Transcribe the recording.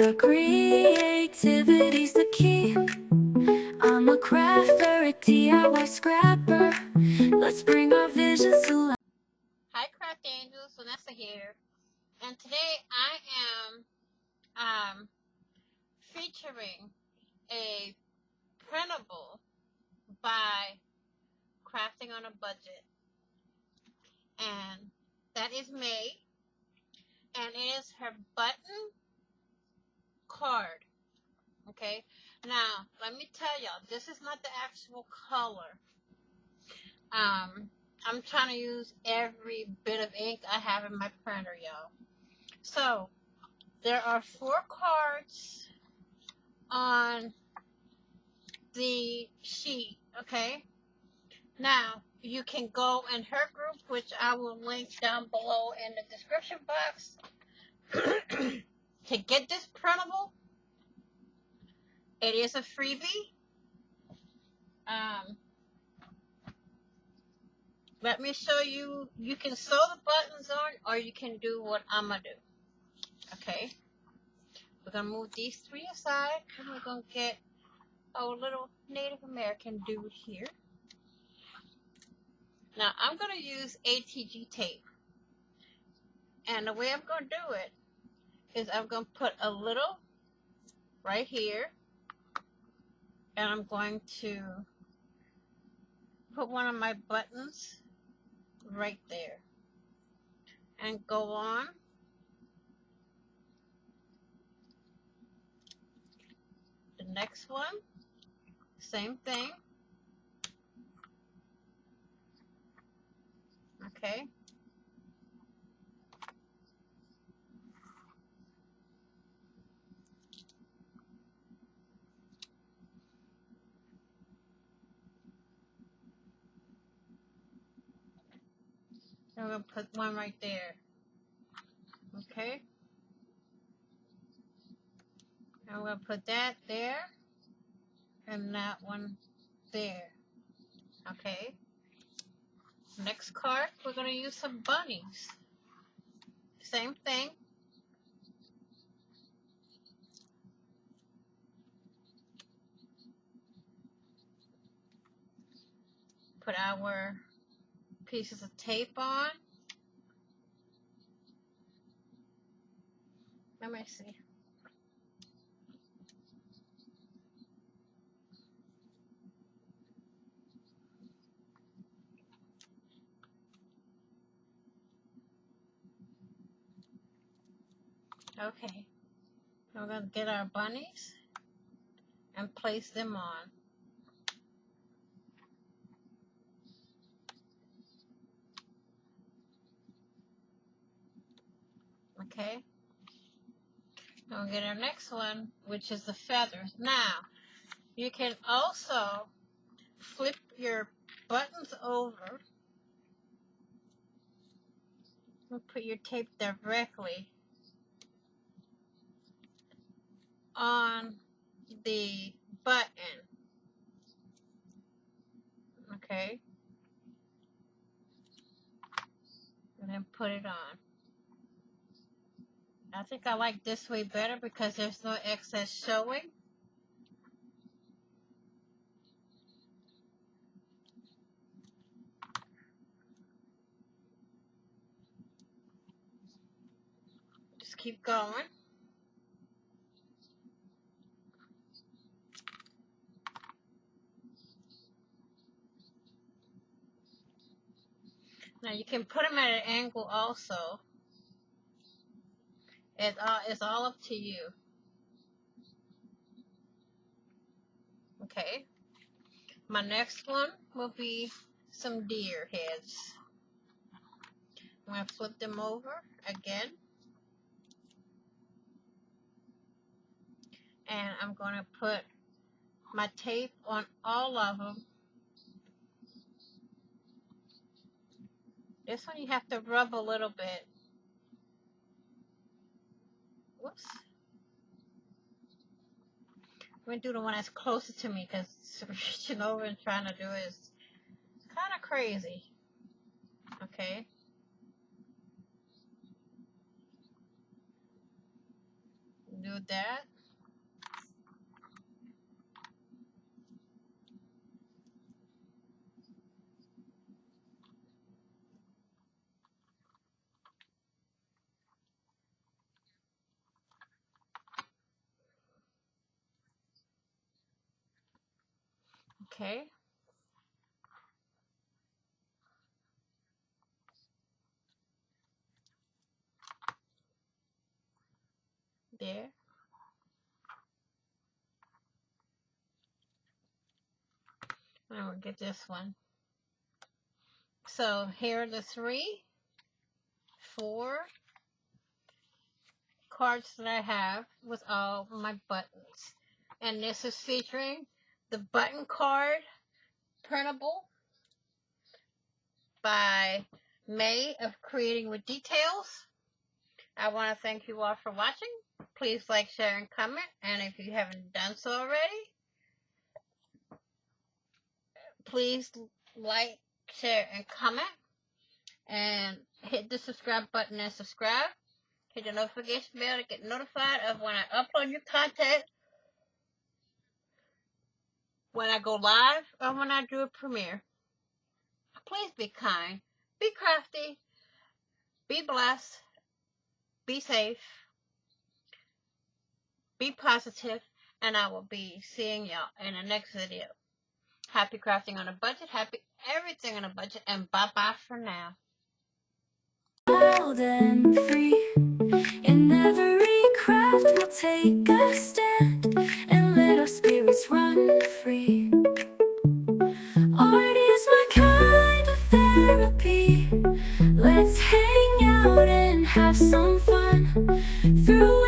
where creativity's the key. I'm a crafter, a DIY scrapper. Let's bring our visions to life. Hi Craft Angels, Vanessa here, and today I am featuring a printable by Crafting on a Budget, and that is May, and it is her button card. Okay, now let me tell y'all, this is not the actual color. I'm trying to use every bit of ink I have in my printer, y'all. So there are 4 cards on the sheet. Okay, now you can go in her group, which I will link down below in the description box. To get this printable, it is a freebie. Let me show you. You can sew the buttons on, or you can do what I'm gonna do. Okay, we're gonna move these 3 aside, and we're gonna get our little Native American dude here. Now I'm gonna use ATG tape, and the way I'm gonna do it is I'm gonna put a little right here, and I'm going to put one of my buttons right there, and go on the next one, same thing. Okay, I'm gonna put one right there. Okay, I'm gonna put that there and that one there. Okay, next card, we're gonna use some bunnies. Same thing. Put our pieces of tape on. Let me see. Okay, we're gonna get our bunnies and place them on. Okay, now we'll get our next one, which is the feathers. Now, you can also flip your buttons over and put your tape directly on the button. Okay, and then put it on. I think I like this way better because there's no excess showing. Just keep going. Now you can put them at an angle also. It's all up to you. Okay. My next one will be some deer heads. I'm going to flip them over again. And I'm going to put my tape on all of them. This one you have to rub a little bit. Whoops. I'm going to do the one that's closest to me because reaching over and trying to do it is kind of crazy. Okay. do that. Okay. There. And we'll get this one. So here are the 3, 4 cards that I have with all my buttons. And this is featuring the button card printable by May of Creating with Details. I want to thank you all for watching. Please like, share, and comment. And if you haven't done so already, please like, share, and comment. And hit the subscribe button and subscribe. Hit the notification bell to get notified of when I upload new content, when I go live, or when I do a premiere. Please be kind, be crafty, be blessed, be safe, be positive, and I will be seeing y'all in the next video. Happy crafting on a budget, happy everything on a budget, and bye-bye for now. Wild and free, in every craft we'll take a stand and let our spirits run free. Art is my kind of therapy. Let's hang out and have some fun through